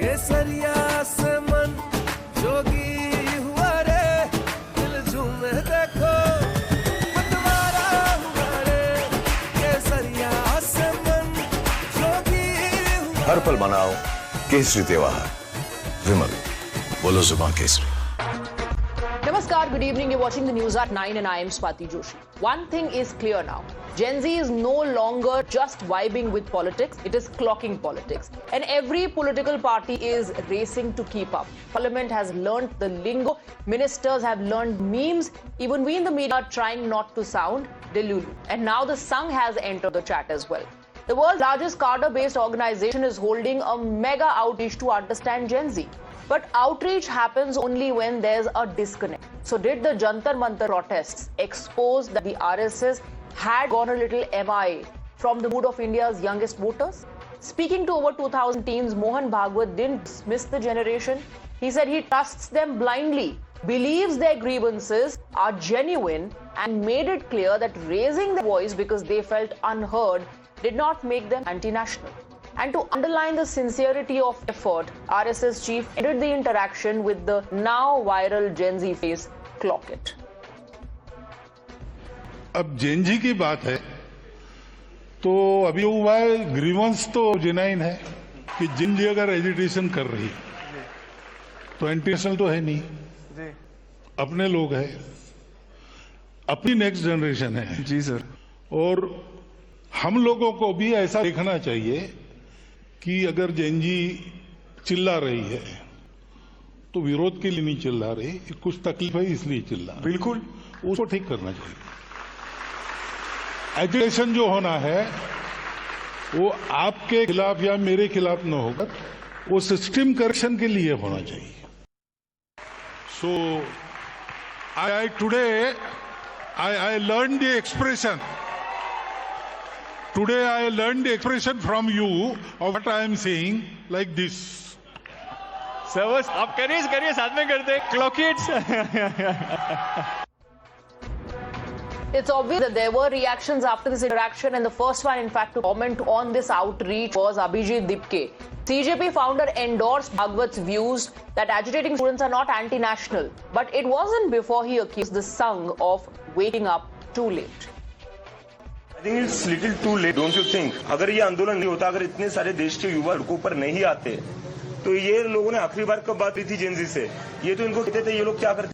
केसरिया से मन जोगी हुआ रे, दिल झूमे देखो मतवारा हुआ रे, केसरिया से मन जोगी हुआ। हर पल मनाओ केसरी त्योहार। विमल, बोलो जुबान Kesari. Namaskar, good evening. You're watching the news at 9 and I am Swati Joshi. One thing is clear now. Gen Z is no longer just vibing with politics, it is clocking politics. And every political party is racing to keep up. Parliament has learned the lingo, ministers have learned memes, even we in the media are trying not to sound delulu. And now the Sangh has entered the chat as well. The world's largest cadre-based organization is holding a mega outreach to understand Gen Z. But outreach happens only when there's a disconnect. So did the Jantar Mantar protests expose that the RSS had gone a little MIA from the mood of India's youngest voters? Speaking to over 2,000 teens, Mohan Bhagwat didn't dismiss the generation. He said he trusts them blindly, believes their grievances are genuine, and made it clear that raising their voice because they felt unheard did not make them anti-national. And to underline the sincerity of effort, RSS chief ended the interaction with the now viral Gen Z face, Clock It. अब जेन जी की बात है तो अभी हुआ है, grievance तो genuine है कि जेन जी अगर एजिटेशन कर रही तो एंटी-नेशनल तो है नहीं, अपने लोग हैं, अपनी नेक्स्ट जनरेशन है जी सर। और हम लोगों को भी ऐसा देखना चाहिए कि अगर जेन जी चिल्ला रही है तो विरोध के लिए नहीं चिल्ला रही, कुछ तकलीफ है इसलिए चिल्ला, बिल्कुल उसको ठीक करना चाहिए। एजुकेशन जो होना है वो आपके खिलाफ या मेरे खिलाफ न होकर वो सिस्टम करेक्शन के लिए होना चाहिए। So I today I learn the expression Today I learned the expression from you of what I am saying like this. Sir आप करिए साथ में करते हैं। Clock it. It's obvious that there were reactions after this interaction, and the first one, in fact, to comment on this outreach was Abhijit Dipke. CJP founder endorsed Bhagwat's views that agitating students are not anti-national, but it wasn't before he accused the Sangh of waking up too late. I think it's little too late, don't you think? अगर ये आंदोलन नहीं होता, अगर इतने सारे देश के युवा सड़कों पर नहीं आते, तो ये लोगों ने आखिरी बार कब बात की थी जेन जी से? ये तो इनको कहते थे ये लोग क्या करते?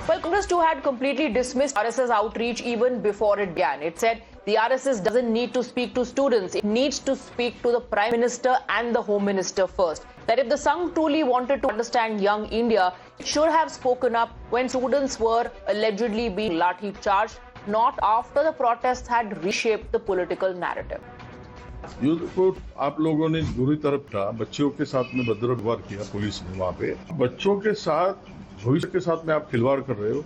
Well, Congress too had completely dismissed RSS outreach even before it began. It said the RSS doesn't need to speak to students. It needs to speak to the Prime Minister and the Home Minister first. That if the Sangh truly wanted to understand young India, it should have spoken up when students were allegedly being lathi charged, not after the protests had reshaped the political narrative. युद्ध को आप लोगों ने बुरी तरफ था, बच्चों के साथ में भद्र व्यवहार किया पुलिस ने वहाँ पे, बच्चों के साथ भविष्य के साथ में आप खिलवाड़ कर रहे हो।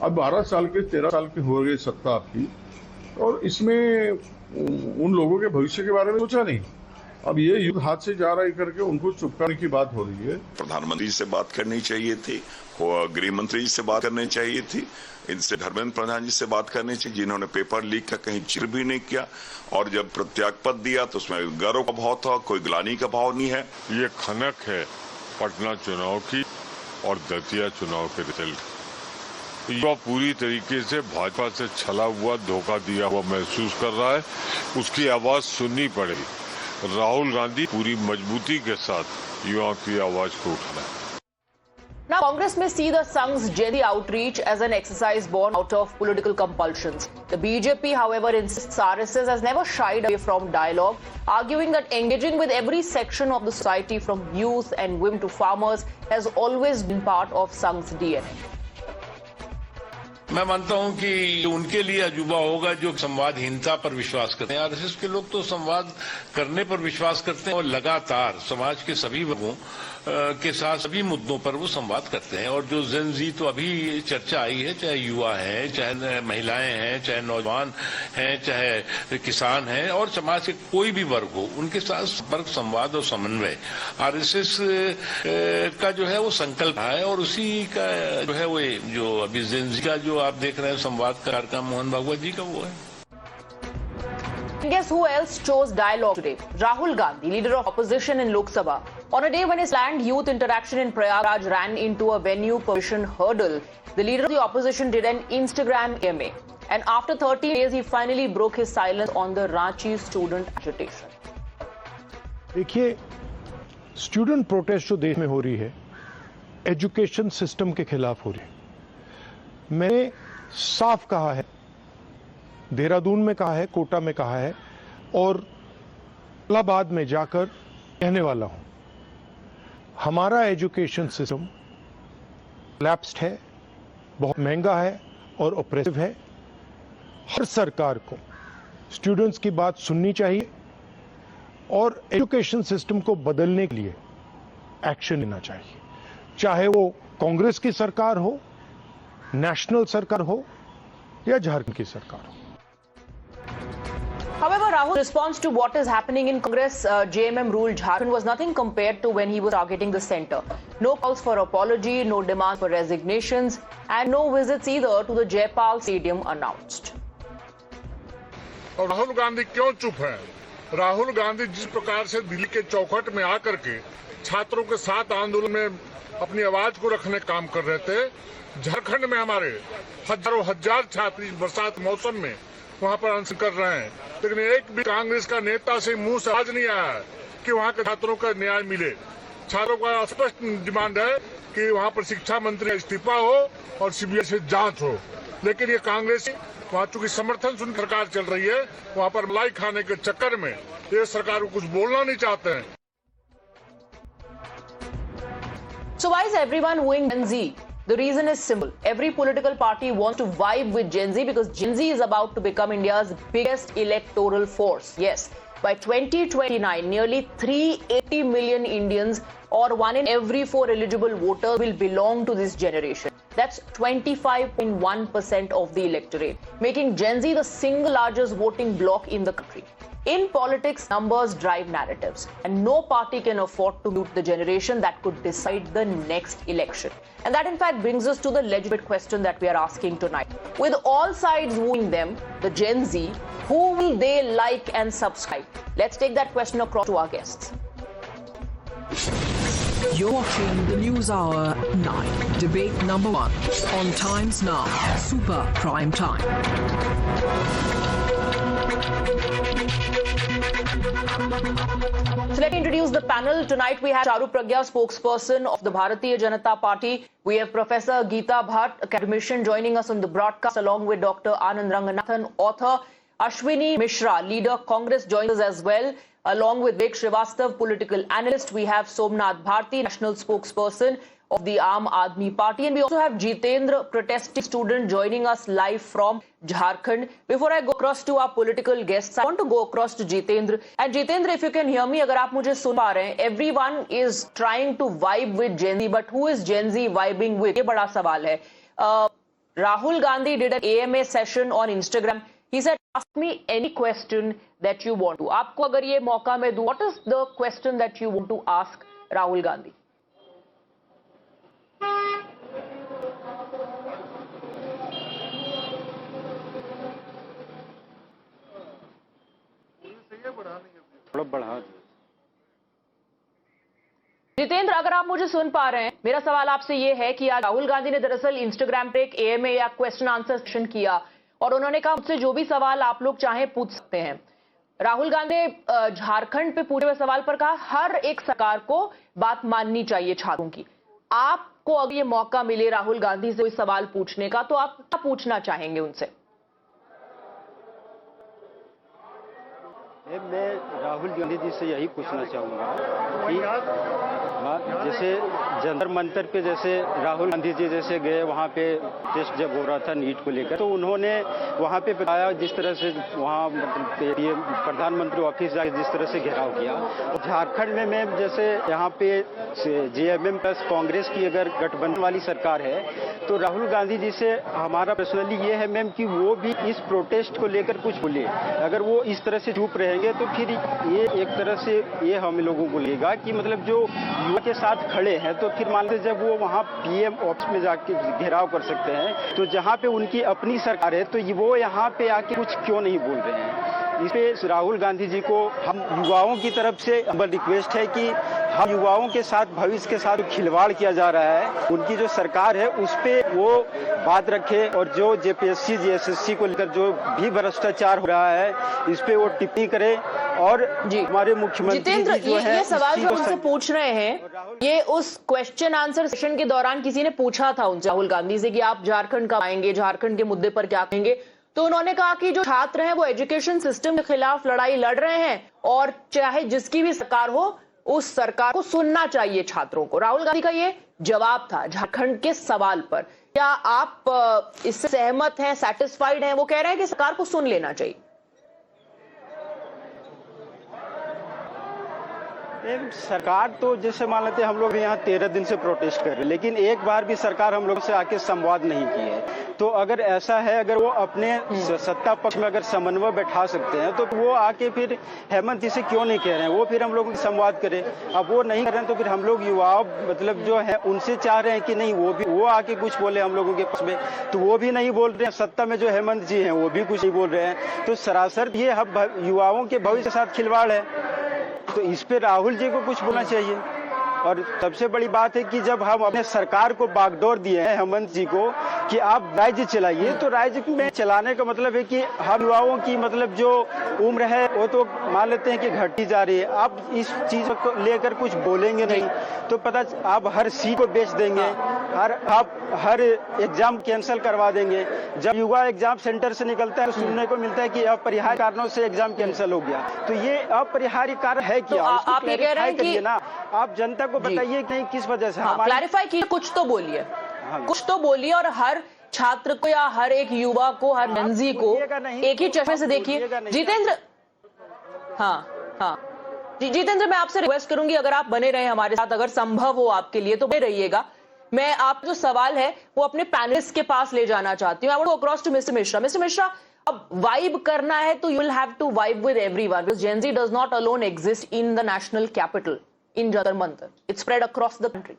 अब 12 साल के 13 साल के हो गए सत्ता आपकी, और इसमें उन लोगों के भविष्य के बारे में सोचा नहीं। अब ये युद्ध हाथ से जा रहा है करके उनको चुपकाने की बात हो रही है। प्रधानमंत्री से बात करनी चाहिए थी, गृह मंत्री जी से बात करनी चाहिए थी, इनसे धर्मेंद्र प्रधान जी से बात करनी चाहिए, जिन्होंने पेपर लीक का कहीं जिक्र भी नहीं किया, और जब प्रत्याग पत्र दिया तो उसमें गर्व का भाव था, कोई ग्लानि का भाव नहीं है। ये खनक है पटना चुनाव की और दतिया चुनाव के रिजल्ट। युवा पूरी तरीके से भाजपा से छला हुआ, धोखा दिया हुआ महसूस कर रहा है, उसकी आवाज सुननी पड़ेगी। राहुल गांधी पूरी मजबूती के साथ युवाओं की आवाज को उठाना है। Now, Congress may see the Sangh's Gen Z outreach as an exercise born out of political compulsions. The BJP, however, insists RSS has never shied away from dialogue, arguing that engaging with every section of the society, from youth and women to farmers, has always been part of Sangh's DNA. मैं मानता हूं कि उनके लिए अजूबा होगा जो संवादहीनता पर विश्वास करते हैं। आरएसएस के लोग तो संवाद करने पर विश्वास करते हैं और लगातार समाज के सभी वर्गों के साथ सभी मुद्दों पर वो संवाद करते हैं। और जो जेन जी तो अभी चर्चा आई है, चाहे युवा हैं, चाहे महिलाएं हैं, चाहे नौजवान हैं, चाहे किसान हैं, और समाज के कोई भी वर्ग हो, उनके साथ संपर्क, संवाद और समन्वय आरएसएस का जो है वो संकल्प है। और उसी का जो है वो जो अभी जेन जी का जो आप देख रहे हैं संवाद का कार्यक्रम मोहन भागवत जी का वो है। Guess who else chose dialogue today? Rahul Gandhi, leader of opposition in Lok Sabha. On a day when his planned youth interaction in Prayagraj ran into a venue permission hurdle, the leader of the opposition did an Instagram AMA. And after 30 days, he finally broke his silence on the Ranchi student agitation. देखिए, student protest जो देश में हो रही है, education system के खिलाफ हो रही है। मैंने साफ कहा है, देहरादून में कहा है, कोटा में कहा है और इलाहाबाद में जाकर कहने वाला हूं, हमारा एजुकेशन सिस्टम लैप्स्ड है, बहुत महंगा है और ऑपरेसिव है। हर सरकार को स्टूडेंट्स की बात सुननी चाहिए और एजुकेशन सिस्टम को बदलने के लिए एक्शन लेना चाहिए, चाहे वो कांग्रेस की सरकार हो, नेशनल सरकार हो या झारखंड की सरकार हो। However, Rahul's response to what is happening in Congress, JMM rule Jharkhand was nothing compared to when he was targeting the centre. No calls for apology, no demand for resignations, and no visits either to the Jaipal Stadium announced. और राहुल गांधी क्यों चुप है? राहुल गांधी जिस प्रकार से दिल्ली के चौखट में आकर के छात्रों के साथ आंदोलन में अपनी आवाज को रखने का काम कर रहे थे, झारखंड में हमारे हजारों हजार छात्र इस बरसात मौसम में वहां पर अनशन कर रहे हैं, लेकिन एक भी कांग्रेस का नेता से मुंह से आवाज नहीं आया कि वहां के छात्रों का न्याय मिले। छात्रों का स्पष्ट डिमांड है कि वहां पर शिक्षा मंत्री का इस्तीफा हो और सीबीआई से जांच हो, लेकिन ये कांग्रेस वहां चूंकि समर्थन सुन सरकार चल रही है, वहां पर मलाई खाने के चक्कर में ये सरकार को कुछ बोलना नहीं चाहते हैं। So why is everyone wooing Gen Z? The reason is simple. Every political party wants to vibe with Gen Z because Gen Z is about to become India's biggest electoral force. Yes, by 2029, nearly 380 million Indians or 1 in every 4 eligible voters will belong to this generation. That's 25.1% of the electorate, making Gen Z the single largest voting bloc in the country. In politics, numbers drive narratives, and no party can afford to mute the generation that could decide the next election. And that, in fact, brings us to the legitimate question that we are asking tonight. With all sides wooing them, the Gen Z, who will they like and subscribe? Let's take that question across to our guests. You're watching the News Hour 9, debate number 1 on Times Now, Super Prime Time. So let me introduce the panel. Tonight we have Charu Pragya, spokesperson of the Bharatiya Janata Party. We have Professor Geeta Bhatt, academician, joining us on the broadcast, along with Dr. Anand Ranganathan, author. Ashwini Mishra, leader Congress, joins us as well, along with Vivek Srivastav, political analyst. We have Somnath Bharti, national spokesperson of the Aam Aadmi Party, and we also have Jitendra, protesting student, joining us live from Jharkhand. Before I go across to our political guests, I want to go across to Jitendra. And Jitendra, if you can hear me, agar aap mujhe sun pa rahe hain, everyone is trying to vibe with Gen Z, but who is Gen Z vibing with? Ye bada sawal hai. Rahul Gandhi did an AMA session on Instagram. He said, ask me any question that you want to. Aapko agar ye mauka main दूं, what is the question that you want to ask Rahul Gandhi? Jitendra, अगर आप मुझे सुन पा रहे हैं, मेरा सवाल आपसे ये है कि आज राहुल गांधी ने दरअसल इंस्टाग्राम पे एक एएमए या क्वेश्चन आंसर सेशन किया और उन्होंने कहा मुझसे जो भी सवाल आप लोग चाहें पूछ सकते हैं। राहुल गांधी झारखंड पे पूछे हुए सवाल पर कहा हर एक सरकार को बात माननी चाहिए छात्रों की। आपको अगर ये मौका मिले राहुल गांधी से कोई सवाल पूछने का, तो आप क्या पूछना चाहेंगे उनसे? मैं राहुल गांधी जी से यही पूछना चाहूँगा कि जैसे जंतर मंतर पे जैसे राहुल गांधी जी जैसे गए वहाँ पे टेस्ट जब हो रहा था नीट को लेकर, तो उन्होंने वहाँ पे बताया जिस तरह से वहाँ मतलब ये प्रधानमंत्री ऑफिस जाके जिस तरह से घेराव किया। झारखंड में मैम जैसे यहाँ पे जेएमएम प्लस कांग्रेस की अगर गठबंधन वाली सरकार है, तो राहुल गांधी जी से हमारा पर्सनली ये है मैम कि वो भी इस प्रोटेस्ट को लेकर कुछ बोले। अगर वो इस तरह से चुप रहेंगे तो फिर ये एक तरह से ये हम लोगों को लगेगा कि मतलब जो युवा के साथ खड़े हैं, तो फिर मान लीजिए जब वो वहाँ पीएम ऑफिस में जाके घेराव कर सकते हैं, तो जहाँ पे उनकी अपनी सरकार है तो वो यहाँ पे आके कुछ क्यों नहीं बोल रहे हैं। इस पे राहुल गांधी जी को हम युवाओं की तरफ से रिक्वेस्ट है कि हम युवाओं के साथ, भविष्य के साथ खिलवाड़ किया जा रहा है, उनकी जो सरकार है उस पे वो बात रखे और जो जेपीएससी जीएसएससी को लेकर जो भी भ्रष्टाचार हो रहा है इस पे वो टिप्पणी करे। और हमारे मुख्यमंत्री जितेंद्र, जो है ये सवाल जो उनसे पूछ रहे हैं, ये उस क्वेश्चन आंसर सेशन के दौरान किसी ने पूछा था उनसे, राहुल गांधी से, कि आप झारखंड कब आएंगे, झारखंड के मुद्दे पर क्या कहेंगे। तो उन्होंने कहा कि जो छात्र हैं वो एजुकेशन सिस्टम के खिलाफ लड़ाई लड़ रहे हैं और चाहे जिसकी भी सरकार हो उस सरकार को सुनना चाहिए छात्रों को। राहुल गांधी का ये जवाब था झारखंड के सवाल पर। क्या आप इससे सहमत हैं, सेटिस्फाइड हैं? वो कह रहे हैं कि सरकार को सुन लेना चाहिए। सरकार तो जैसे मान लेते हम लोग यहाँ 13 दिन से प्रोटेस्ट कर रहे हैं, लेकिन एक बार भी सरकार हम लोग से आके संवाद नहीं की है। तो अगर ऐसा है, अगर वो अपने सत्ता पक्ष में अगर समन्वय बैठा सकते हैं तो वो आके फिर हेमंत जी से क्यों नहीं कह रहे हैं, वो फिर हम लोग संवाद करें। अब वो नहीं कर रहे हैं तो फिर हम लोग युवा मतलब जो है उनसे चाह रहे हैं कि नहीं वो आके कुछ बोले हम लोगों के पक्ष में, तो वो भी नहीं बोल रहे हैं। सत्ता में जो हेमंत जी हैं वो भी कुछ नहीं बोल रहे हैं। तो सरासर ये युवाओं के भविष्य के साथ खिलवाड़ है। तो इस पे राहुल जी को कुछ बोलना चाहिए। और सबसे बड़ी बात है कि जब हम अपने सरकार को बागडोर दिए हैं हेमंत जी को कि आप राज्य चलाइए, तो राज्य में चलाने का मतलब है कि हम युवाओं की मतलब जो उम्र है वो तो मान लेते हैं कि घटती जा रही है। आप इस चीज को लेकर कुछ बोलेंगे नहीं तो पता आप हर सीट को बेच देंगे, आप हर एग्जाम कैंसिल करवा देंगे। जब युवा एग्जाम सेंटर से निकलता है तो सुनने को मिलता है कि अपरिहार्य कारणों से एग्जाम कैंसिल हो गया। तो ये अपरिहार्य कारण है क्या? तो आप ये कह रहे हैं कि ना आप जनता को बताइए कि नहीं किस वजह से। क्लैरिफाई कीजिए, कुछ तो बोलिए, कुछ तो बोलिए। और हर छात्र को या हर एक युवा को, हर जनजी को एक ही चश्मे से देखिए। जितेंद्र, हाँ जितेंद्र, मैं आपसे रिक्वेस्ट करूंगी अगर आप बने रहे हमारे साथ, अगर संभव हो आपके लिए तो बने रहिएगा। मैं आप जो सवाल है वो अपने पैनलिस्ट के पास ले जाना चाहती हूँ। I want to across to Mister Mishra. Mister Mishra, अब वाइब करना है तो you will have to vibe with everyone, because Gen Z does not alone exist in the national capital in Jantar Mantar. It's spread across the country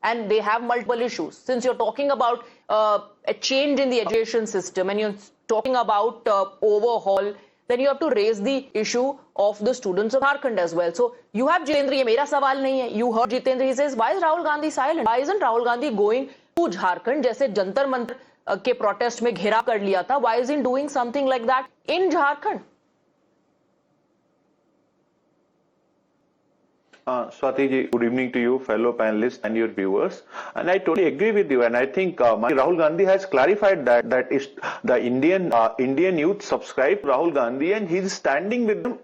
and they have multiple issues. Since you're talking about a change in the education system and you're talking about overhaul, then you have to raise the issue of the students of Jharkhand as well. So you have Jitendra, ये मेरा सवाल नहीं है. You heard Jitendra, he says, why is Rahul Gandhi silent? Why isn't Rahul Gandhi going to Jharkhand? जैसे जंतर मंतर के protest में घेराव कर लिया था. Why isn't doing something like that in Jharkhand? Swati ji, good evening to you, fellow panelists and your viewers. And I totally agree with you. And I think Rahul Gandhi has clarified that is the Indian youth subscribe to Rahul Gandhi, and he is standing with them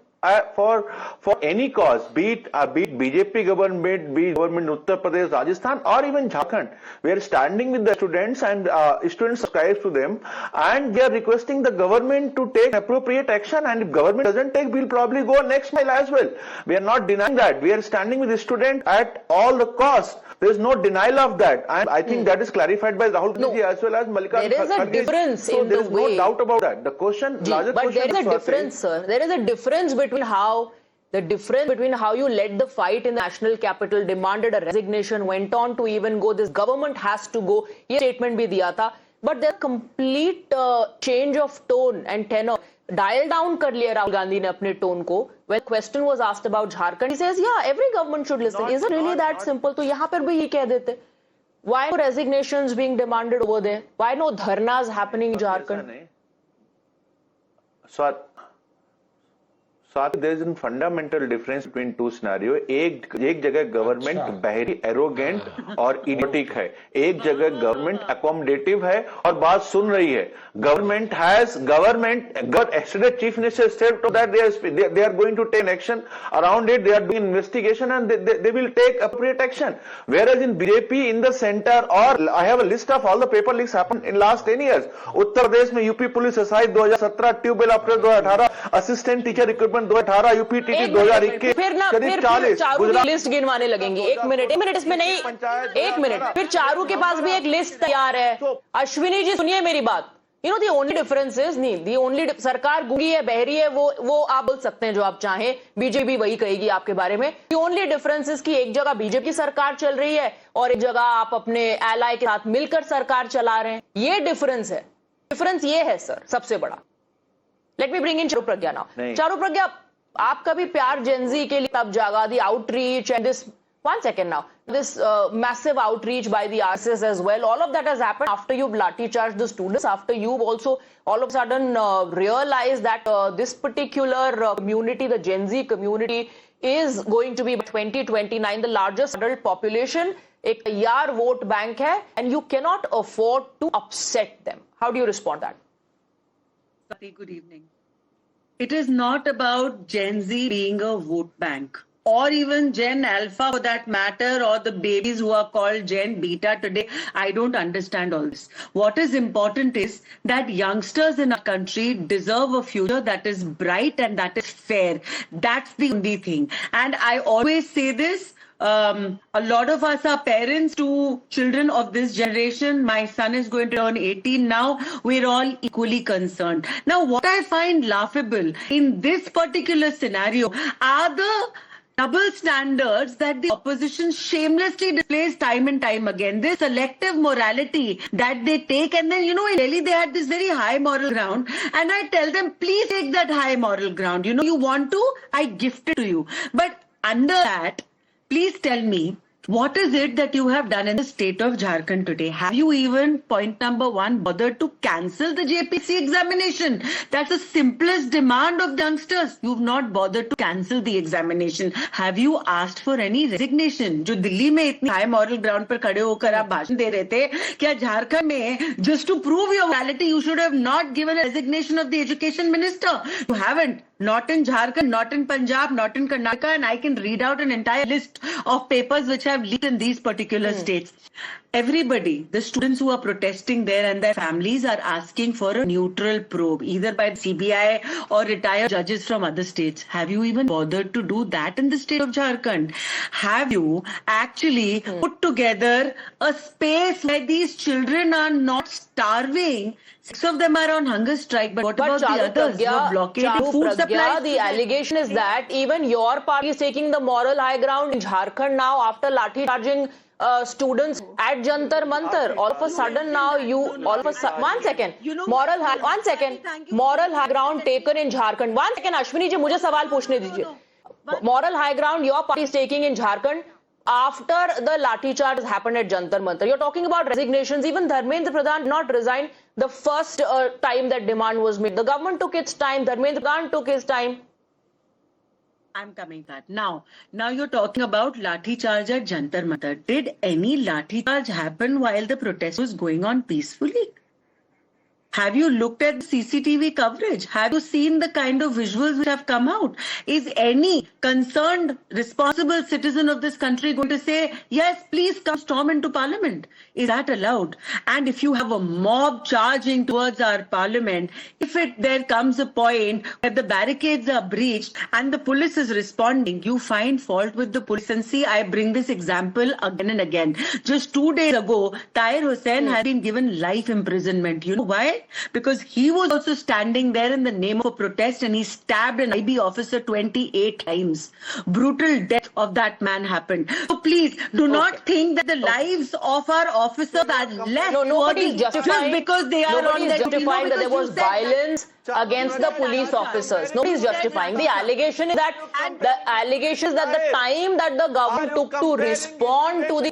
for any cause, be it BJP government, be it government Uttar Pradesh, Rajasthan, or even Jharkhand. We are standing with the students, and students subscribe to them, and we are requesting the government to take appropriate action. And if government doesn't take, we'll probably go next mile as well. We are not denying that. We are standing with the student at all the costs. There is no denial of that, and I think that is clarified by Rahul Gandhi as well as Mallikarjun Kharge. There is a difference in the way. There is no doubt about that. The question, larger but question, there is a difference, sir. There is a difference between how you led the fight in the national capital, demanded a resignation, went on to even go. This government has to go. ये statement भी दिया था. But there's a complete change of tone and tenor. Dial down कर लिया राहुल गांधी ने अपने tone को. When question was asked about Jharkhand, he says, yeah, every government should listen. Is it really that simple? तो यहाँ पर भी ये कह देते. Why no resignations being demanded over there? Why no dharnas happening in Jharkhand? साथ there is a fundamental difference between two scenario. एक जगह गवर्नमेंट बहरी एरोगेंट और इडियोटिक है, एक जगह गवर्नमेंट अकोमोडेटिव है और बात सुन रही है. Government yesterday chief minister said that they are going to take action around it. They are doing investigation and they will take appropriate action. Whereas in BJP in the center, or I have a list of all the paper leaks happened in last 10 years. Uttar Pradesh में UP police SI 2017, tubewell operator 2018, assistant teacher recruitment 2018, UP TT 2021, करीब 40. चारू की list गिनवाने लगेंगे. एक minute इसमें नहीं, एक minute. फिर चारू के पास भी एक लिस्ट तैयार है. अश्विनी जी सुनिए मेरी बात. You know the only difference is सरकार गूंगी है, बहरी है, वो आप बोल सकते हैं जो आप चाहें. बीजेपी वही कहेगी आपके बारे में. The only difference is कि एक जगह बीजेपी की सरकार चल रही है और एक जगह आप अपने एलाय के साथ मिलकर सरकार चला रहे हैं. ये डिफरेंस है. डिफरेंस ये है सर सबसे बड़ा. Let me bring in Charu Pragya now. नहीं. Charu Pragya, आपका भी प्यार जेनजी के लिए तब जागा, the outreach and this, one second now, this massive outreach by the RSS as well, all of that has happened after you've lathi charged the students, after you've also all of a sudden realized that this particular community, the Gen Z community, is going to be by 2029 the largest adult population, एक तैयार vote bank है, and you cannot afford to upset them. How do you respond to that? Good evening. It is not about Gen Z being a vote bank, or even Gen Alpha for that matter, or the babies who are called Gen Beta today. I don't understand all this. What is important is that youngsters in our country deserve a future that is bright and that is fair. That's the only thing. And I always say this, a lot of us are parents to children of this generation. My son is going to turn 18 now. We're all equally concerned. Now, what I find laughable in this particular scenario are the double standards that the opposition shamelessly displays time and time again. This selective morality that they take, and then, in Delhi they had this very high moral ground, and I tell them, please take that high moral ground. You want to, I gift it to you. But under that, please tell me, what is it that you have done in the state of Jharkhand today? Have you even, point number one, bothered to cancel the JPC examination? That's the simplest demand of youngsters. You've not bothered to cancel the examination. Have you asked for any resignation? जो दिल्ली में इतनी high moral ground पर खड़े होकर आप भाषण दे रहे थे, क्या झारखंड में, just to prove your morality, you should have not given a resignation of the education minister? You haven't. Not in Jharkhand, not in Punjab, not in Karnataka, and I can read out an entire list of papers which have leaked in these particular states. Everybody, the students who are protesting there and their families are asking for a neutral probe, either by CBI or retired judges from other states. Have you even bothered to do that in the state of Jharkhand? Have you actually put together a space where these children are not starving? 6 of them are on hunger strike, but what about the others who are blockading food supply? The allegation is that even your party is taking the moral high ground in Jharkhand now after lathi charging students at Jantar Mantar. All of a sudden now one second, moral high ground taken in Jharkhand. 1 second, Ashwini ji, मुझे सवाल पूछने दीजिए. Moral high ground your party is taking in Jharkhand after the lathi charge has happened at Jantar Mantar. You're talking about resignations. Even Dharmendra Pradhan did not resign the first time that demand was made. The government took its time. Dharmendra Pradhan took his time. I'm coming back. Now you're talking about lathi charge at Jantar Mantar. Did any lathi charge happen while the protest was going on peacefully? Have you looked at the CCTV coverage? Have you seen the kind of visuals which have come out? Is any concerned, responsible citizen of this country going to say, yes, please come storm into parliament? Is that allowed? And if you have a mob charging towards our parliament, if there comes a point where the barricades are breached and the police is responding, you find fault with the police. And see, I bring this example again and again. Just 2 days ago, Tahir Hussain had been given life imprisonment. You know why? Because he was also standing there in the name of a protest and he stabbed an IB officer 28 times. Brutal death of that man happened. So please do not think that the lives of our officers are less worthy just because they are on their duty. Justifying that there was violence against the police officers. Nobody is justifying. The allegation is that the time that the government took to respond to the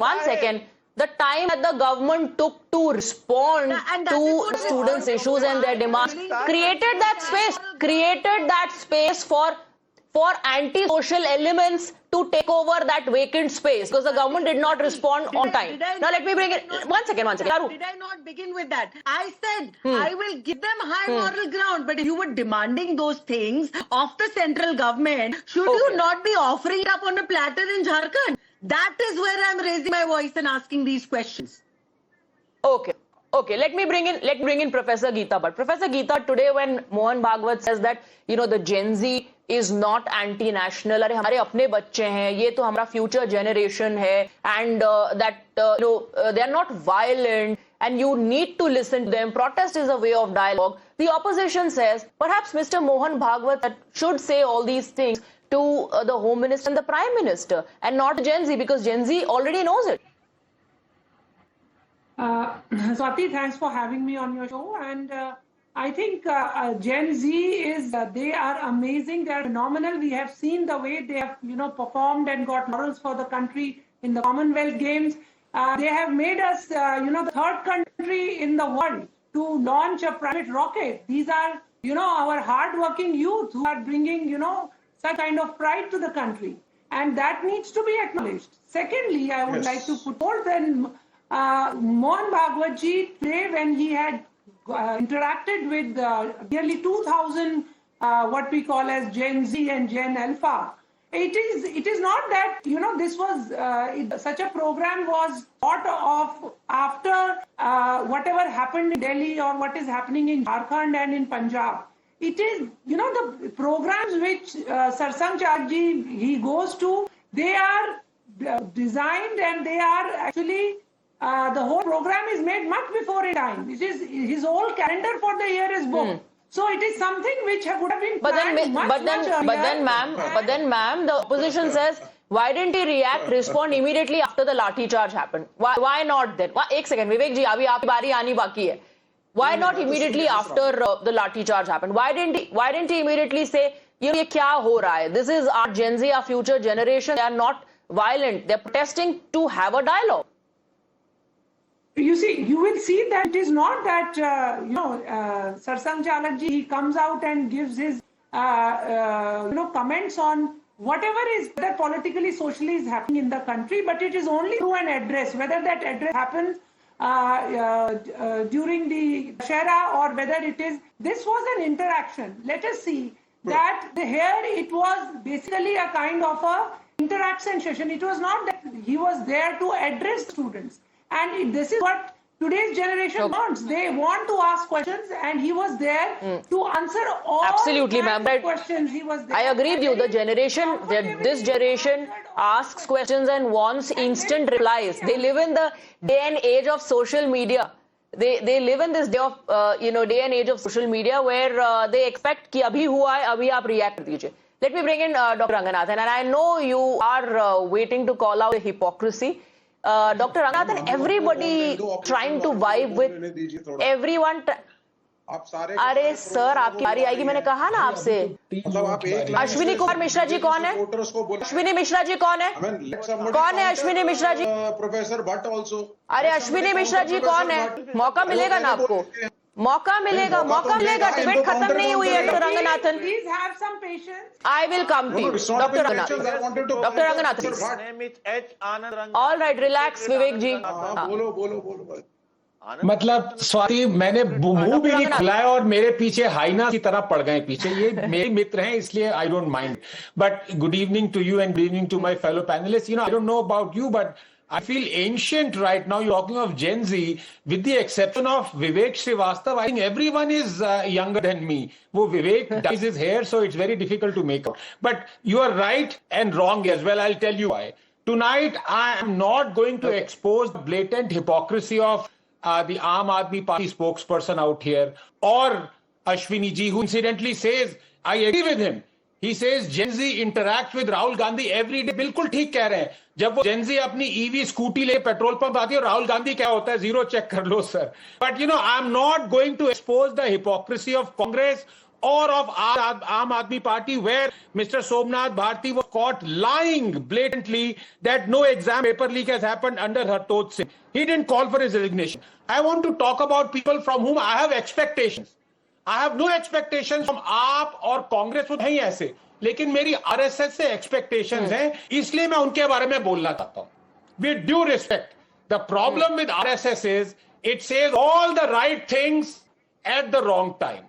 the time that the government took to respond to students' issues and their demands created that space for anti-social elements to take over that vacant space because the government did not respond on time. Now let me bring it. One second. Did I not begin with that? I said I will give them high moral ground, but if you were demanding those things of the central government, should you not be offering it up on a platter in Jharkhand? That is where I'm raising my voice and asking these questions. Okay. Let me bring in Professor Geeta Bhatt. Professor Geeta, today when Mohan Bhagwat says that the Gen Z is not anti-national, अरे हमारे अपने बच्चे हैं, ये तो हमारा future generation है, and that they are not violent, and you need to listen to them. Protest is a way of dialogue. The opposition says perhaps Mr. Mohan Bhagwat should say all these things to the Home Minister and the Prime Minister and not Gen Z, because Gen Z already knows it. Swati, thanks for having me on your show. And I think Gen Z is, they are amazing. They are phenomenal. We have seen the way they have, performed and got medals for the country in the Commonwealth Games. They have made us, the third country in the world to launch a private rocket. These are, our hardworking youth who are bringing, such kind of pride to the country. And that needs to be acknowledged. Secondly, I would like to put forth that Mohan Bhagwat ji today, when he had interacted with nearly 2,000 what we call as Gen Z and Gen Alpha. It is not that this was such a program was thought of after whatever happened in Delhi or what is happening in Jharkhand and in Punjab. It is the programs which Sarsang Chatterjee he goes to. They are designed and they are actually. The whole program is made much before his time. It is his whole calendar for the year is booked. So it is something which would have been planned much earlier. But then, ma'am, the opposition says, why didn't he respond immediately after the lathi charge happened? Why not then? One second, Vivek ji, abhi aapki bari aani baki hai. Why not immediately after the lathi charge happened? Why didn't he immediately say, ye kya ho raha hai? This is our Gen Z, our future generation. They are not violent. They are protesting to have a dialogue. You see, you will see that it is not that, Sarsang Chatterjee, he comes out and gives his, comments on whatever is that politically, socially is happening in the country, but it is only through an address, whether that address happens during the Shera or whether it is, this was an interaction. Let us see that here it was basically a kind of a interaction session. It was not that he was there to address students. And this is what today's generation wants. They want to ask questions, and he was there to answer all Absolutely, ma'am. questions. He was there. I agree with you. This generation asks questions and wants instant replies. They live in the day and age of social media. They live in this day of day and age of social media where they expect कि अभी हुआ है, अभी आप react दीजिए. Let me bring in Dr. Ranganathan, and I know you are waiting to call out the hypocrisy. Dr. Ranganathan, everybody trying to vibe with everyone. अरे sir, आपकी बारी आएगी, मैंने कहा ना आपसे. अश्विनी कुमार मिश्रा जी कौन है? अश्विनी मिश्रा जी कौन है? कौन है अश्विनी मिश्रा जी? Professor Bhatt also. अरे अश्विनी मिश्रा जी कौन है? मौका मिलेगा ना आपको, मौका मिलेगा. डिबेट खत्म नहीं हुई है. Doctor Ranganathan, please have some patience. I will come to you. Dr. Ranganathan. All right, relax, Vivek ji. बोलो. मतलब स्वाति, मैंने मुंह भी नहीं खुलाया और मेरे पीछे हाइना की तरह पड़ गए पीछे. ये मेरे मित्र हैं, इसलिए I don't mind. But good evening to you and good evening to my fellow panellist. I don't know about you, but I feel ancient right now. You're talking of Gen Z, with the exception of Vivek Srivastava. I think everyone is younger than me. Wo Vivek dyes his hair, so it's very difficult to make out. But you are right and wrong as well. I'll tell you why. Tonight, I am not going to expose the blatant hypocrisy of the Aam Aadmi Party spokesperson out here, or Ashwini ji, who incidentally says, I agree with him. He says Gen Z interacts with Rahul Gandhi every day. बिल्कुल ठीक कह रहे हैं. जब वो Gen Z अपनी EV scooty ले petrol pump आती है, राहुल गांधी क्या होता है, जीरो चेक कर लो sir. But I'm not going to expose the hypocrisy of Congress or of Aam Aadmi Party, where Mr. Somnath Bharti was caught lying blatantly that no exam paper leak has happened under Hartoj Singh. He didn't call for his resignation. I want to talk about people from whom I have expectations. I have no expectations from आप और कांग्रेस तो नहीं ऐसे, लेकिन मेरी RSS से expectations हैं, इसलिए मैं उनके बारे में बोलना चाहता हूं. With due respect, the problem with RSS is it says all the right things at the wrong time.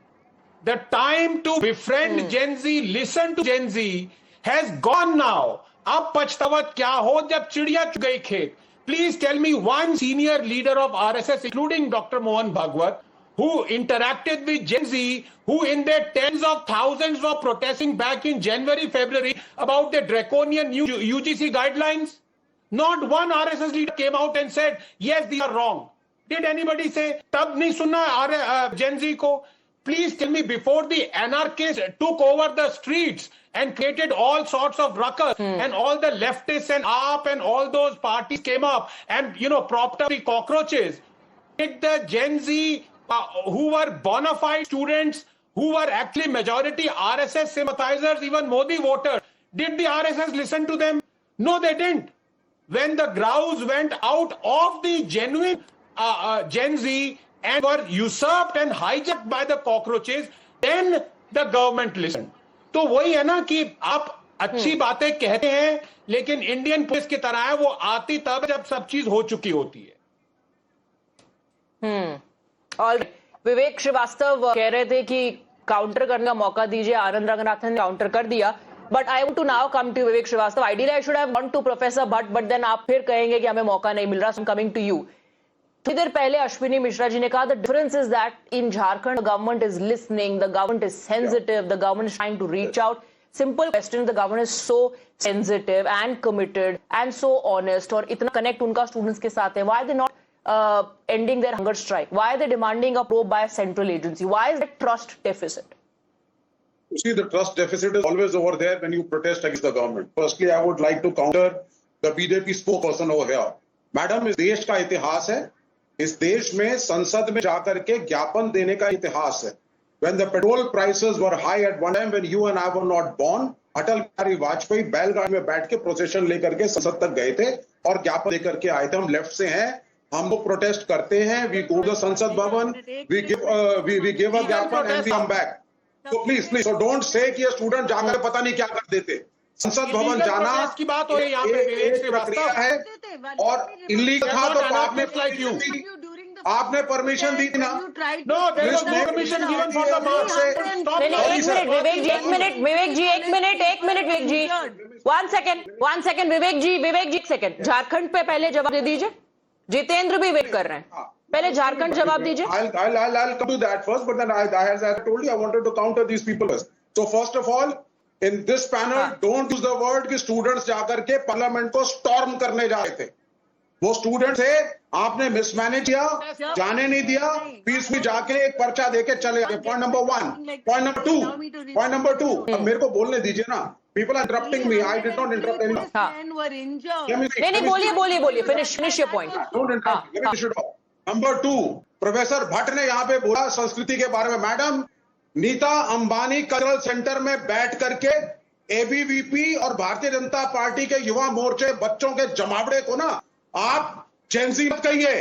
The time to befriend Gen Z, listen to Gen Z has gone now. अब पछतावत क्या हो जब चिड़िया चुग गई खेत. Please tell me one senior leader of RSS, including Dr. Mohan Bhagwat, who interacted with Gen Z, who in their tens of thousands were protesting back in January, February about the draconian UGC guidelines. Not one RSS leader came out and said, yes, these are wrong. Did anybody say, tab nahi sunna Gen Z ko? Please tell me, before the anarchists took over the streets and created all sorts of ruckus, and all the leftists and AAP and all those parties came up and, propped up the cockroaches, did the Gen Z who were bona fide students, who were actually majority RSS sympathizers, even Modi voters. Did the RSS listen to them? No, they didn't. When the grouse went out of the genuine Gen Z and were usurped and hijacked by the cockroaches, then the government listened. तो वही है ना कि आप अच्छी बातें कहते हैं, लेकिन इंडियन पुलिस की तरह है, वो आती तब जब सब चीज हो चुकी होती है. और विवेक श्रीवास्तव कह रहे थे कि काउंटर करने का मौका दीजिए, आनंद रंगनाथन ने काउंटर कर दिया. But I want to now come to Vivek Shrivastava. Ideally I should have gone to professor Bhatt, but then आप फिर कहेंगे कि हमें मौका नहीं मिल रहा. So coming to you. थोड़ी देर पहले अश्विनी मिश्रा जी ने कहा the difference is that in Jharkhand government is listening, the government is sensitive, the government is trying to reach out. Simple question, the government is so sensitive and committed and so honest, और इतना connect उनका students के साथ है. Why they not ending their hunger strike? Why are they demanding a probe by a central agency? Why is that trust deficit? You see, the trust deficit is always over there when you protest against the government. Firstly, I would like to counter the BJP spokesperson over here. Madam, इस देश का इतिहास है. इस देश में संसद में जाकर के ज्ञापन देने का इतिहास है. When the petrol prices were high at one time, when you and I were not born, Atal Bihari Vajpayee बैलगाड़ी में बैठ के प्रोसेशन लेकर के संसद तक गए थे और ज्ञापन देकर के आए थे. हम लेफ्ट से हैं, हम लोग प्रोटेस्ट करते हैं. वी गो टू संसद भवन, वी गिव अ ज्ञापन and we come back. So please, so don't say कि ये स्टूडेंट जाकर पता नहीं क्या कर देते. संसद भवन जाना की बात हो रही है यहाँ पे, प्रक्रिया है और इलीगल था तो आपने परमिशन दी थी ना. No, there was no permission given for the march. विवेक जी एक मिनट विवेक जी. वन सेकंड विवेक जी एक सेकंड. झारखंड पे पहले जवाब दे दीजिए. जितेंद्र भी वेट कर रहे हैं. पहले झारखंड जवाब दीजिए. I'll come to that first, but then as I told you, I wanted to counter these people first. So first of all, in this panel, don't use the word कि स्टूडेंट्स जाकर के parliament को storm करने जा रहे थे. वो student थे, आपने मिसमैनेज किया, जाने नहीं दिया, पीस में जाके एक पर्चा देके चले गए. Point number 1. Point number 2. अब मेरे को बोलने दीजिए ना. People are interrupting me. I did not interrupt anyone. नहीं, बोलिए. Finish your point. Don't interrupt. Let me finish it off. Number 2, professor Bhatt ने यहाँ पे बोला संस्कृति के बारे में. Madam, Nita Ambani cultural centre में बैठ करके एबीवीपी और भारतीय जनता पार्टी के युवा मोर्चे बच्चों के जमावड़े को ना आप जेंजी मत कहिए,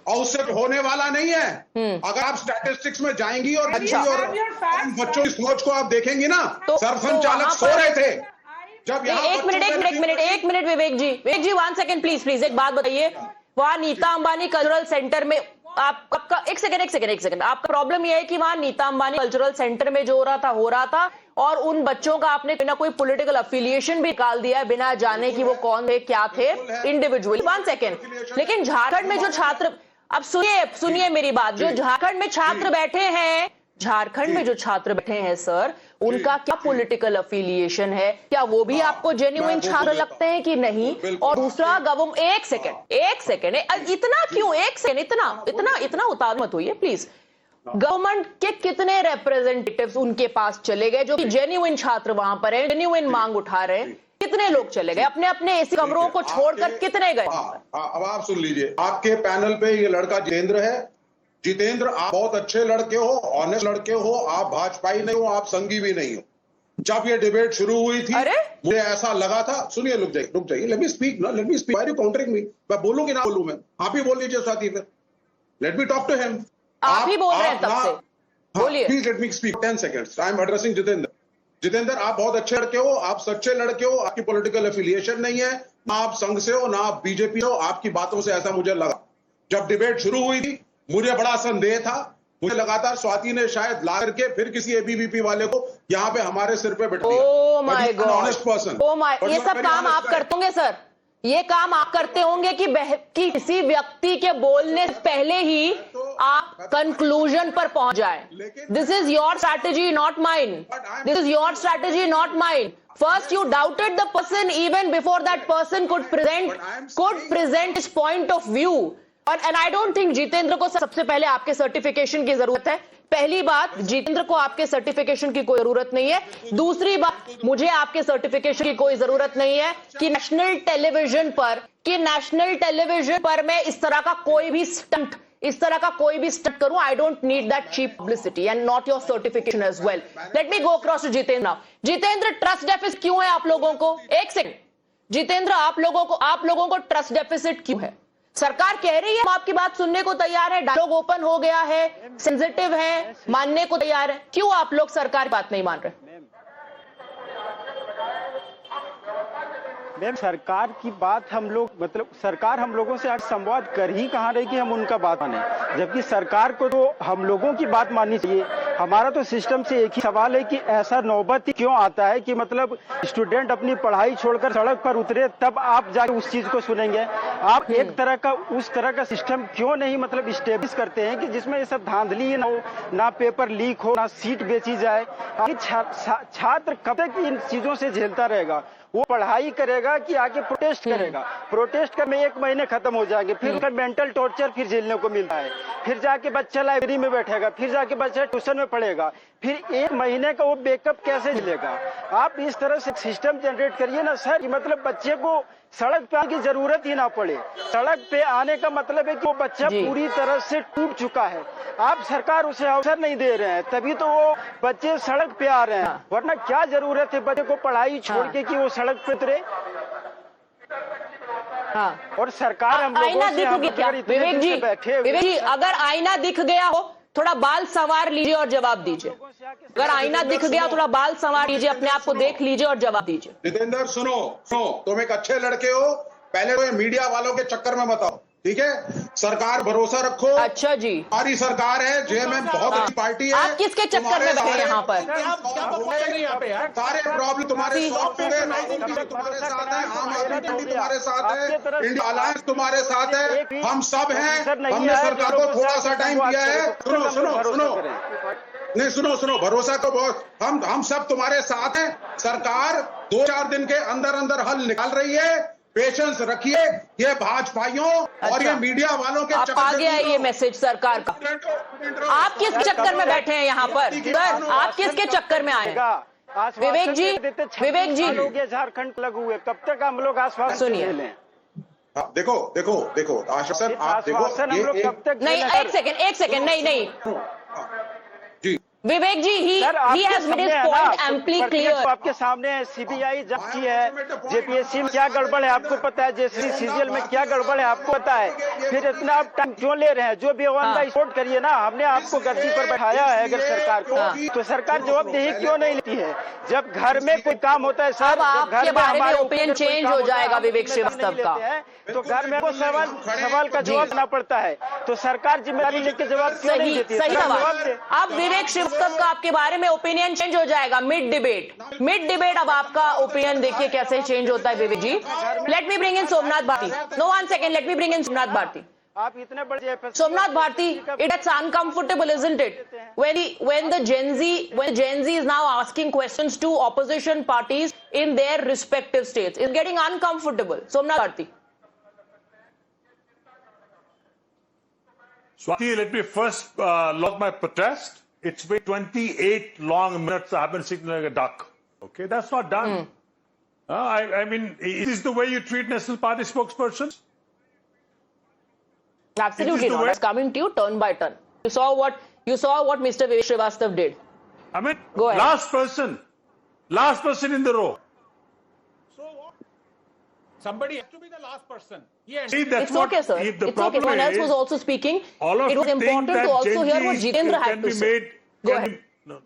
और उससे होने वाला नहीं है. अगर आप स्टैटिस्टिक्स में जाएंगी और बच्चों की सोच को आप देखेंगी ना, सरसंचालक सो रहे थे जब यहाँ. एक minute Vivek ji 1 second please. एक बात बताइए, वहां नीता अंबानी कल्चरल सेंटर में आपका एक सेकंड आपका प्रॉब्लम यह है कि वहां नीता अंबानी कल्चरल सेंटर में जो हो रहा था और उन बच्चों का आपने बिना कोई पॉलिटिकल अफिलिएशन भी निकाल दिया है, बिना जाने कि वो कौन थे क्या थे इंडिविजुअली. 1 सेकंड. लेकिन झारखंड में जो छात्र, अब सुनिए मेरी बात, जो झारखंड में छात्र बैठे हैं सर, उनका क्या पॉलिटिकल अफिलिएशन है? क्या वो भी आपको जेन्युइन छात्र लगते हैं कि नहीं? और दूसरा गवर्नमेंट, एक सेकंड इतना क्यों, इतना उतार मत होइए प्लीज. गवर्नमेंट के कितने रिप्रेजेंटेटिव्स उनके पास चले गए जो कि जेन्युइन छात्र वहां पर है, जेन्युइन मांग उठा रहे हैं? कितने लोग चले गए अपने ऐसे कमरों को छोड़कर? कितने गए? अब आप सुन लीजिए, आपके पैनल पे ये लड़का जितेंद्र है. जितेंद्र, आप बहुत अच्छे लड़के हो, ऑनेस्ट लड़के हो, आप भाजपाई नहीं हो, आप संघी भी नहीं हो. जब ये डिबेट शुरू हुई थी मुझे ऐसा लगा था. सुनिए, रुक जाइए. Let me speak. Why are you countering me? मैं बोलूं कि ना बोलूं? मैं आप ही बोल लीजिए साथी पे. Let me talk to him. आप ही बोल रहे हैं तब से, बोलिए. Please let me speak 10 seconds. I am addressing Jitendra, आप बहुत अच्छे लड़के हो, आप सच्चे लड़के हो, आपकी पॉलिटिकल एफिलिएशन नहीं है, ना आप संघ से हो ना आप बीजेपी हो. आपकी बातों से ऐसा मुझे लगा. जब डिबेट शुरू हुई थी मुझे बड़ा संदेह था. मुझे लगा था स्वाति ने शायद ला करके फिर किसी एबीवीपी वाले को यहाँ पे हमारे सिर पे बैठा दिया. Oh my God, honest person. ये सब काम आप करते होंगे सर, ये काम आप करते होंगे कि किसी व्यक्ति के बोलने से पहले ही आप कंक्लूजन पर पहुंच जाए. This is your strategy not mine. First, you doubted the person even before that person could present his point of view. And I don't think Jitendra को सबसे पहले आपके सर्टिफिकेशन की जरूरत है. पहली बात, जितेंद्र को आपके सर्टिफिकेशन की कोई जरूरत नहीं है. दूसरी बात, मुझे आपके सर्टिफिकेशन की कोई जरूरत नहीं है कि नेशनल टेलीविजन पर मैं इस तरह का कोई भी स्टंट इस तरह का कोई भी स्टंट करूं, I don't need that cheap publicity and not your certification as well. Let me go across to Jitendra now. Jitendra, trust deficit क्यों है आप लोगों को? एक सेकंड जितेंद्र, आप लोगों को ट्रस्ट डेफिसिट क्यों है? सरकार कह रही है हम आपकी बात सुनने को तैयार है, डायलॉग ओपन हो गया है, सेंसिटिव है, मानने को तैयार है, क्यों आप लोग सरकार की बात नहीं मान रहे? मैम, सरकार की बात हम लोग मतलब सरकार हम लोगों से आज संवाद कर ही कहाँ रही कि हम उनका बात माने, जबकि सरकार को तो हम लोगों की बात माननी चाहिए। हमारा तो सिस्टम से एक ही सवाल है कि ऐसा नौबत क्यों आता है कि मतलब स्टूडेंट अपनी पढ़ाई छोड़कर सड़क पर उतरे, तब आप जाके उस चीज को सुनेंगे। आप एक तरह का उस तरह का सिस्टम क्यों नहीं मतलब स्टेब्लिश करते हैं कि जिसमें ये सब धांधली ना हो, ना पेपर लीक हो, ना सीट बेची जाए। छात्र कब तक इन चीजों से झेलता रहेगा? वो पढ़ाई करेगा कि आगे प्रोटेस्ट करेगा? प्रोटेस्ट का में 1 महीने खत्म हो जाएंगे, फिर उसका मेंटल टॉर्चर फिर झेलने को मिलता है, फिर जाके बच्चा लाइब्रेरी में बैठेगा, फिर जाके बच्चा ट्यूशन में पढ़ेगा, फिर 1 महीने का वो बैकअप कैसे झेलेगा? आप इस तरह से सिस्टम जनरेट करिए ना सर कि मतलब बच्चे को सड़क पे आने की जरूरत ही ना पड़े। सड़क पे आने का मतलब है कि वो बच्चा पूरी तरह से टूट चुका है, आप सरकार उसे अवसर नहीं दे रहे हैं, तभी तो वो बच्चे सड़क पे आ रहे हैं। वरना क्या जरूरत है बच्चे को पढ़ाई छोड़ के कि वो सड़क पे उतरे? और सरकार हम आईना दिख गया? विवेक जी, अगर आईना दिख गया हो, थोड़ा बाल संवार लीजिए और जवाब दीजिए। अगर आईना दिख गया, थोड़ा बाल संवार लीजिए, अपने आप को देख लीजिए और जवाब दीजिए। जितेंद्र, सुनो, तुम एक अच्छे लड़के हो, पहले तो मीडिया वालों के चक्कर में बताओ, ठीक है? सरकार भरोसा रखो। अच्छा जी, हमारी सरकार है, जेएमएम बहुत अच्छी पार्टी है। आप किसके चक्कर में बैठे यहाँ पर? सारे प्रॉब्लम तुम्हारे सॉल्व हो गए, तुम्हारे साथ है, आम आदमी पार्टी तुम्हारे साथ है, इंडिया अलायंस तुम्हारे साथ है, हम सब हैं। हमने सरकार को थोड़ा सा टाइम दिया है। सुनो, भरोसा तो बहुत, हम सब तुम्हारे साथ हैं। सरकार 2-4 दिन के अंदर अंदर हल निकाल रही है, पेशेंस रखिए। ये भाजपाइयों और ये मीडिया वालों के आप आगे है ये मैसेज सरकार का। आप किस चक्कर में बैठे हैं यहाँ पर सर? आप किसके चक्कर में आए? विवेक जी, झारखंड लग हुए, कब तक हम लोग आश्वासन सुनिए। देखो आश्वासन आप देखो, कब तक नहीं? एक सेकेंड नहीं विवेक जी, he has made his point amply clear. आपके सामने सीबीआई जब्त की है, जेपीएससी में क्या गड़बड़ है आपको पता है, जेसी सीजीएल में क्या गड़बड़ है आपको पता है, फिर इतना आप टाइम क्यों ले रहे हैं? जो भी ऑन द स्पॉट करिए ना, हमने आपको गद्दी पर बैठाया है अगर सरकार को, तो सरकार जवाबदेही क्यों नहीं लेती है? जब घर में कोई काम होता है सर, आपके बारे में ओपिनियन चेंज हो जाएगा विवेक श्रीवास्तव का, तो घर में वो सवाल का जवाब देना पड़ता है, तो सरकार जिम्मेदारी लेके जवाब क्यों नहीं देती? सही सवाल। अब विवेक श्रीवास्तव का आपके बारे में ओपिनियन चेंज हो जाएगा मिड डिबेट। अब आपका ओपिनियन देखिए कैसे चेंज होता है Vivek ji. Let me bring in Somnath Bharti. No 1 second, let me bring in Somnath Bharti. आप इतने बड़े Somnath Bharti, it's uncomfortable, isn't it? When Gen Z is now asking questions to opposition parties in their respective states, it's getting uncomfortable. Somnath Bharti. Swati, let me first log my protest. It's been 28 long minutes I've been sitting like a duck. Okay, that's not done. I mean, is this the way you treat National Party spokespersons? Absolutely not. It's coming to you turn by turn. You saw what Mr. Vivek Srivastav did. I mean, go ahead. Last person in the row. So what? Somebody has to be the last person. Yeah. See, it's okay, sir. It's okay. Someone else was also speaking. It was important to also hear what Jitendra had to say. Go ahead. No.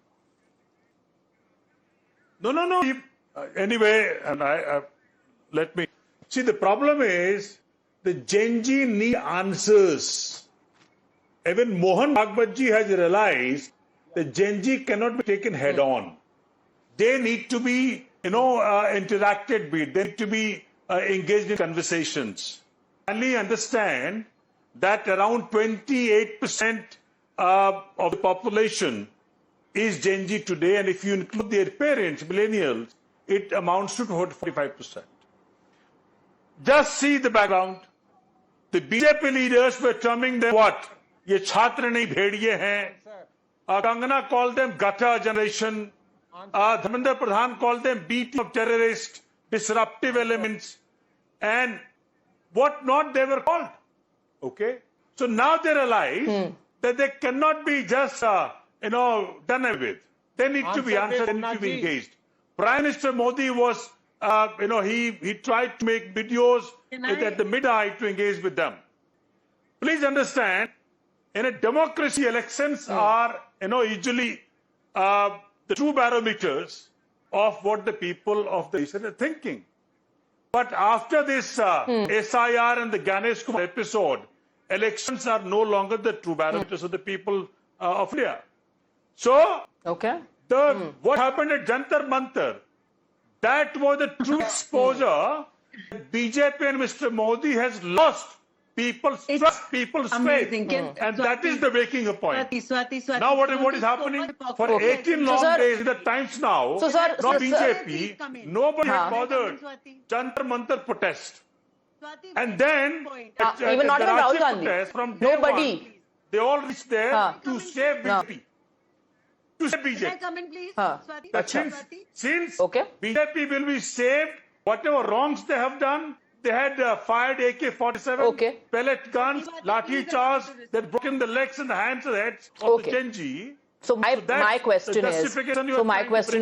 Anyway, and let me see. The problem is the Gen Z need answers. Even Mohan Bhagwat ji has realized that Gen Z cannot be taken head on. They need to be, interacted with. They need to be engaged in conversations. Finally, understand that around 28% of the population is Gen Z today, and if you include their parents, millennials, it amounts to 45%. Just see the background. The BJP leaders were terming them what? Ye chhatra nahi bhediye hain. Kangana called them Gata generation. Dharmendra Pradhan called them B team of terrorists, disruptive elements, and what not they were called. Okay? So now they realize that they cannot be just, done away with. They need to be answered, they need to be engaged. Prime Minister Modi was, he tried to make videos at the mid-eye to engage with them. Please understand, in a democracy, elections are, usually the true barometers of what the people of the nation are thinking. But after this SIR and the Ganesh Kumar episode, elections are no longer the true barometers of the people of India. So, what happened at Jantar Mantar, that was the true exposure. BJP and Mr. Modi has lost people's trust, people's faith. And that is the making point. Swati, Now what is happening? For 18 long days, the times now, BJP, nobody had bothered Jantar Mantar protest. And then, even not even Rahul Gandhi. Protest, from Nobody. they all reached there to save BJP. To save BJP. Can I come in, please? Swati? Since BJP will be saved, whatever wrongs they have done, they had fired AK-47, pellet guns, lathi charge, they had broken the legs and the hands and the heads of the Genji. So my question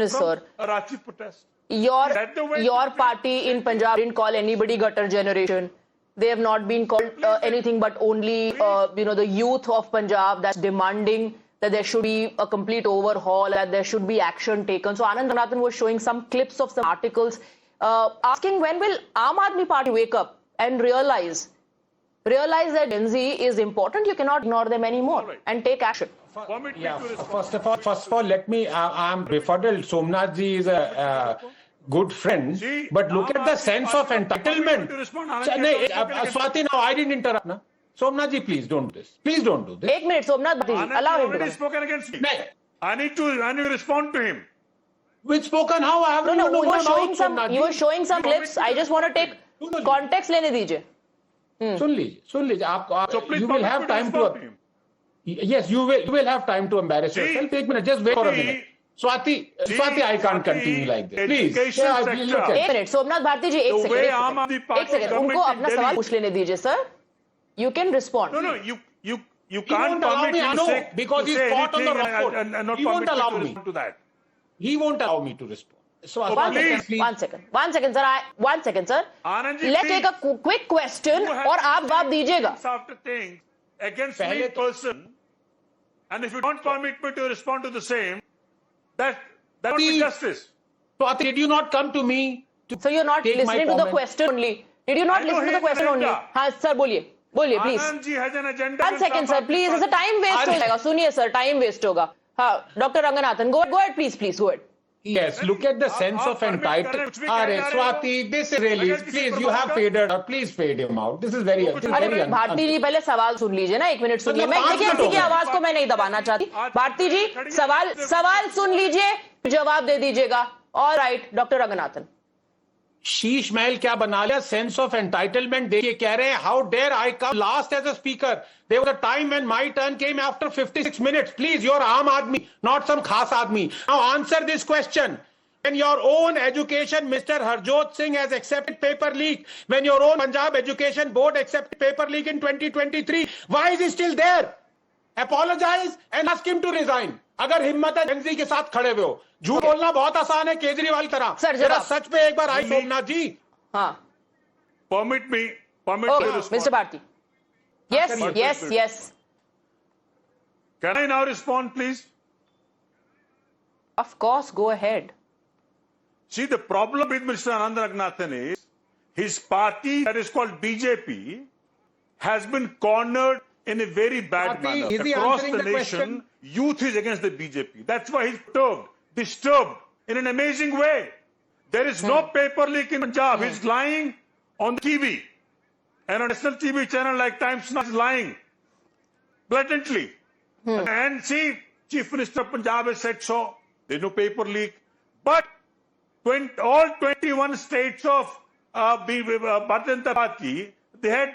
is, sir, a Rachi protest. Your party in Punjab didn't call anybody gutter generation. They have not been called anything but only, the youth of Punjab that's demanding that there should be a complete overhaul, that there should be action taken. So Anand Raghunathan was showing some clips of some articles asking when will Aam Aadmi Party wake up and realize that Gen Z is important. You cannot ignore them anymore and take action. First of all, let me, I'm befuddled. Somnath ji is a good friend, but look at the sense of entitlement. Swati, now I didn't interrupt. Na? Somnath ji, please don't do this. Please don't do this. 1 minute, Somnath Bhatti ji, allow him to come. Spoken against me. I need to respond to him. Which spoken how? I have he was showing some clips. I just want to take context. लेने दीजिए. सुन लीजिए. आप you will have time to. Yes, you will have time to embarrass yourself. 1 minute, just wait for a minute. Swati, I can't continue like this. Please. 1 minute, Somnath Bharti ji, 1 second. 1 second. उनको अपना सवाल पूछ लेने दीजिए, sir. You can respond. No, you can't allow me to say because he's caught on the rock foot. He won't allow me to that. He won't allow me to respond. So, one second, sir. Let's take a quick question और आप जवाब दीजिएगा. After things against me person, and if you don't permit me to respond to the same, that would be justice. So, did you not come to me? So you're not listening to the question only. Did you not listen to the question only? हाँ, sir, बोलिए, please. Anand ji has an agenda. 1 second, sir, please. It's a time waste हो जाएगा. सुनिए, sir, time waste होगा. हाँ, Dr. Ranganathan, go ahead, please, go ahead. Yes, look at the sense of entitlement. Swati, this is really, please, you have faded out. Please fade him out. This is very Bharti जी पहले सवाल सुन लीजिए ना, 1 minute सुनिए. मैं देखिए किसी की आवाज को मैं नहीं दबाना चाहती. भारती जी सवाल सुन लीजिए, जवाब दे दीजिएगा. All right, Dr. Ranganathan. Sheesh Mahal क्या बना लिया? सेंस ऑफ एंटाइटलमेंट देखिए, कह रहे हैं how dare I come last as a speaker. There was a time when my turn came after 56 minutes. Please, you are aam aadmi, not some khaas aadmi. Now answer this question. When your own education, Mr. Harjot Singh has accepted paper leak, when your own Punjab Education Board accepted paper leak in 2023, why is he still there? Apologize and ask him to resign. अगर हिम्मत है Gen Z के साथ खड़े हुए हो. झूठ बोलना बहुत आसान है, केजरीवाल की तरह. जरा सच पे एक बार आई सोमनाथ जी. हाँ. Permit me to respond. Mr. Bharti. Yes. Can I now respond, please? Of course, go ahead. See, the problem with Mr. Anand Raghunathan is his party, that is called BJP, has been cornered in a very bad manner. Across the nation, youth is against the BJP. That's why he's disturbed in an amazing way. There is no paper leak in Punjab. He's lying on the TV. And a national TV channel like Times Now is lying blatantly. And see, Chief Minister of Punjab has said so. There's no paper leak. But all 21 states of Bharatiya Janata Party, they had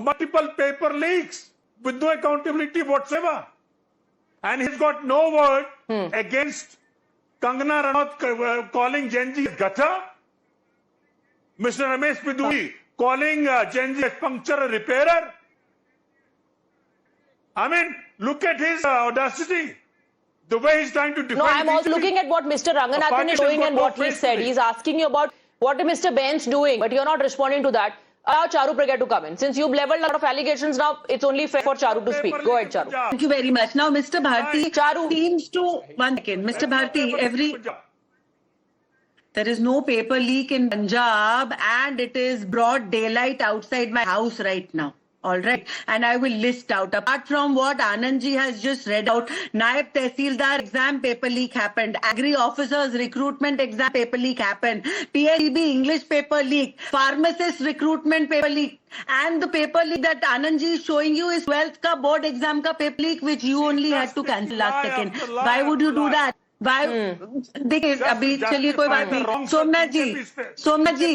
multiple paper leaks with no accountability whatsoever. And he's got no word against Kangana Ranaut calling Gen Z gutter. Mr. Ramesh Piduri calling Gen Z puncture repairer. I mean, look at his audacity. The way he's trying to defend. No, I'm also looking at what Mr. Ranganathan is doing and what he said. He's asking you about what is Mr. Bench doing, but you're not responding to that. Allow Charu Pragya to come in. Since you've leveled a lot of allegations now, it's only fair for Charu to speak. Go ahead, Charu. Thank you very much. Now, Mr. Bharti Charu seems to... One second. Mr. Bharti, there is no paper leak in Punjab and it is broad daylight outside my house right now. All right. And I will list out. Apart from what Anandji has just read out, Naib Tehsildar exam paper leak happened. Agri officers recruitment exam paper leak happened. PhD English paper leak. Pharmacist recruitment paper leak. And the paper leak that Anandji is showing you is 12th ka board exam ka paper leak, which you only had to cancel last second. Why would you do that? Why? देखिए अभी चलिए कोई बात नहीं. सोमनाथ जी,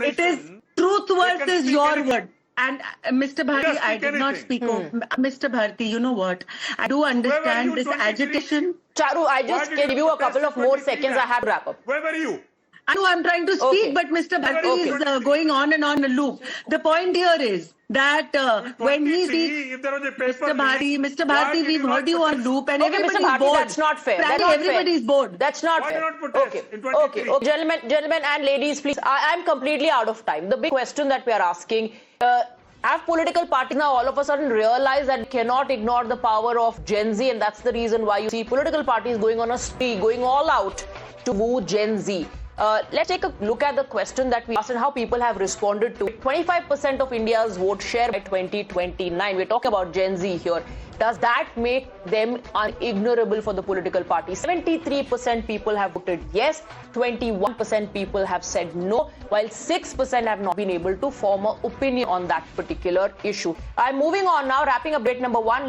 it is truth versus your word. And Mr. Bharti, I did not speak of Mr. Bharti. You know what? I do understand this agitation. Charu, I just give you a couple of more seconds. I have to wrap up. Where were you? I know I'm trying to speak, but Mr. Bharti is going on and on a loop. The point here is that when he speaks, Mr. Bharti, we've heard you on loop and everybody is bored. That's not fair. Everybody is bored. That's not fair. Okay. Gentlemen and ladies, please. I'm completely out of time. The big question that we are asking, have political parties now all of a sudden realize that cannot ignore the power of Gen Z, and that's the reason why you see political parties going on a spree, going all out to woo Gen Z. Let's take a look at the question that we asked and how people have responded to it. 25% of India's vote share by 2029. We're talking about Gen Z here. Does that make them unignorable for the political party? 73% people have voted yes, 21% people have said no, while 6% have not been able to form an opinion on that particular issue. I'm moving on now, wrapping up bit number 1.